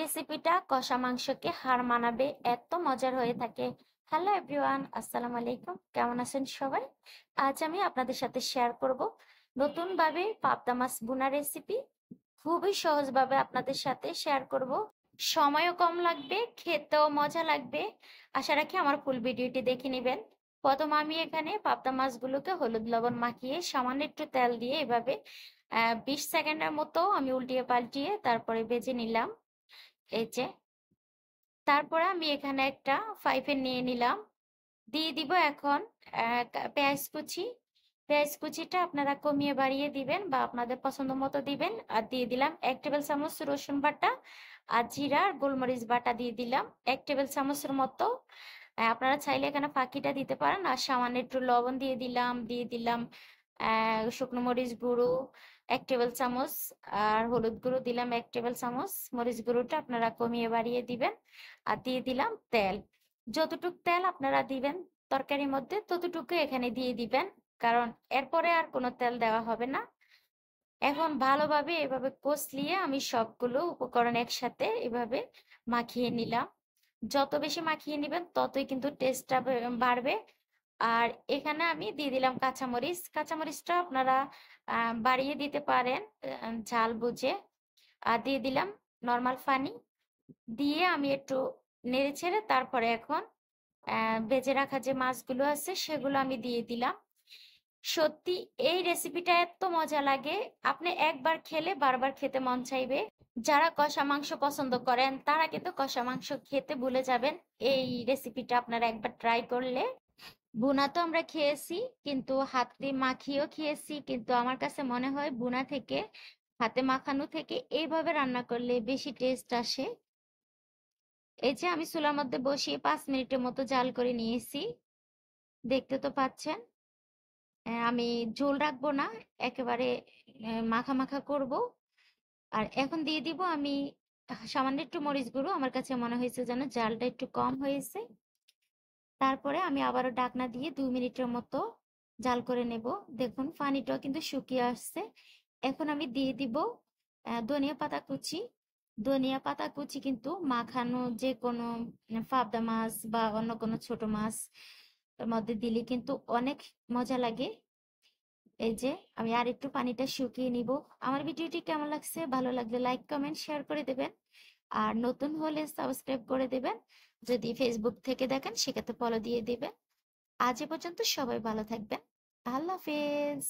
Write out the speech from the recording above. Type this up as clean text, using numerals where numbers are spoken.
রেসিপিটা কষা মাংসকে হার মানাবে, এত মজার হয়ে থাকে। হ্যালো এভরিওয়ান, আসসালামু আলাইকুম। কেমন আছেন সবাই? আজ আমি আপনাদের সাথে শেয়ার করব নতুন ভাবে পাবদা মাছ ভুনা রেসিপি। খুবই সহজভাবে আপনাদের সাথে শেয়ার করব। সময়ও কম লাগবে, খেতেও মজা লাগবে। আশা রাখি আমার ফুল ভিডিওটি দেখে নেবেন। প্রথম আমি এখানে পাবদা মাছগুলোকে হলুদ লবণ মাখিয়ে সামান্য একটু তেল দিয়ে এভাবে 20 সেকেন্ডের মতো আমি উল্টিয়ে পাল্টিয়ে তারপরে ভেজে নিলাম। এই যে, তারপরে আমি এখানে একটা ফ্রাই প্যান নিয়ে নিলাম। দিয়ে দিব এখন পেঁয়াজ কুচি। পেঁয়াজ কুচিটা আপনারা কমিয়ে বাড়িয়ে দিবেন বা আপনাদের পছন্দ মতো দিবেন। আর দিয়ে দিলাম 1 টেবিল চামচ রসুন বাটা, আর জিরা আর গোলমরিচ বাটা দিয়ে দিলাম 1 টেবিল চামচের মতো। আপনারা চাইলে এখানে ফাঁকিটা দিতে পারেন। আর সামান্য একটু লবণ দিয়ে দিলাম শুকনো মরিচ গুঁড়ো 1 টেবিল চামচ, আর হলুদ গুঁড়ো দিলাম 1 টেবিল চামচ। মরিচ গুঁড়োটা আপনারা কমিয়ে বাড়িয়ে দিবেন। আর দিয়ে দিলাম তেল। যতটুক তেল আপনারা দিবেন তরকারির মধ্যে ততটুকু এখানে দিয়ে দিবেন, কারণ এরপরে আর কোনো তেল দেওয়া হবে না। এখন ভালোভাবে এভাবে কষলিয়ে আমি সবগুলো উপকরণ একসাথে এভাবে মাখিয়ে নিলাম। যত বেশি মাখিয়ে নেবেন ততই কিন্তু টেস্টটা বাড়বে। আর এখানে আমি দিয়ে দিলাম কাঁচামরিচ। কাঁচামরিচটা আপনারা বাড়িয়ে দিতে পারেন ঝাল বুঝে। আর দিয়ে দিলাম নর্মাল পানি। দিয়ে আমি একটু নেড়ে ছেড়ে তারপরে এখন ভেজে রাখা যে মাছগুলো আছে সেগুলো আমি দিয়ে দিলাম। সত্যি এই রেসিপিটা এত মজা লাগে, আপনি একবার খেলে বারবার খেতে মন চাইবে। যারা কষা মাংস পছন্দ করেন তারা কিন্তু কষা মাংস খেতে ভুলে যাবেন এই রেসিপিটা আপনারা একবার ট্রাই করলে। ভুনা তো আমরা খেয়েছি, কিন্তু হাতে মাখিয়েও খেয়েছি, কিন্তু আমার কাছে মনে হয় ভুনা থেকে, হাতে মাখানো থেকে এইভাবে রান্না করলে বেশি টেস্ট আসে। এই যে আমি চুলার মধ্যে বসিয়ে 5 মিনিটের মতো জাল করে নিয়েছি, দেখতে তো পাচ্ছেন। আমি ঝোল রাখবো না, একেবারে মাখা মাখা করব। আর এখন দিয়ে দিব আমি সামান্য একটু মরিচ গুঁড়ো। আমার কাছে মনে হয়েছে যেন জালটা একটু কম হয়েছে। তারপরে আমি আবারও ঢাকনা দিয়ে 2 মিনিটের মতো জাল করে নেব। দেখুন পানিটাও কিন্তু শুকিয়ে আসছে। এখন আমি দিয়ে দিব ধনিয়া পাতা কুচি। ধনিয়া পাতা কুচি কিন্তু মাখানো যে কোনো পাবদা মাছ বা অন্য কোনো ছোট মাছ এর মধ্যে দিলে কিন্তু অনেক মজা লাগে। এই যে আমি আর একটু পানিটা শুকিয়ে নিব। আমার ভিডিওটি কেমন লাগছে, ভালো লাগলে লাইক কমেন্ট শেয়ার করে দেবেন। আর নতুন হলে সাবস্ক্রাইব করে দেবেন। যদি ফেসবুক থেকে দেখেন সেক্ষেত্রে ফলো দিয়ে দিবেন। আজ এ পর্যন্ত সবাই ভালো থাকবেন। আল্লাহ হাফেজ।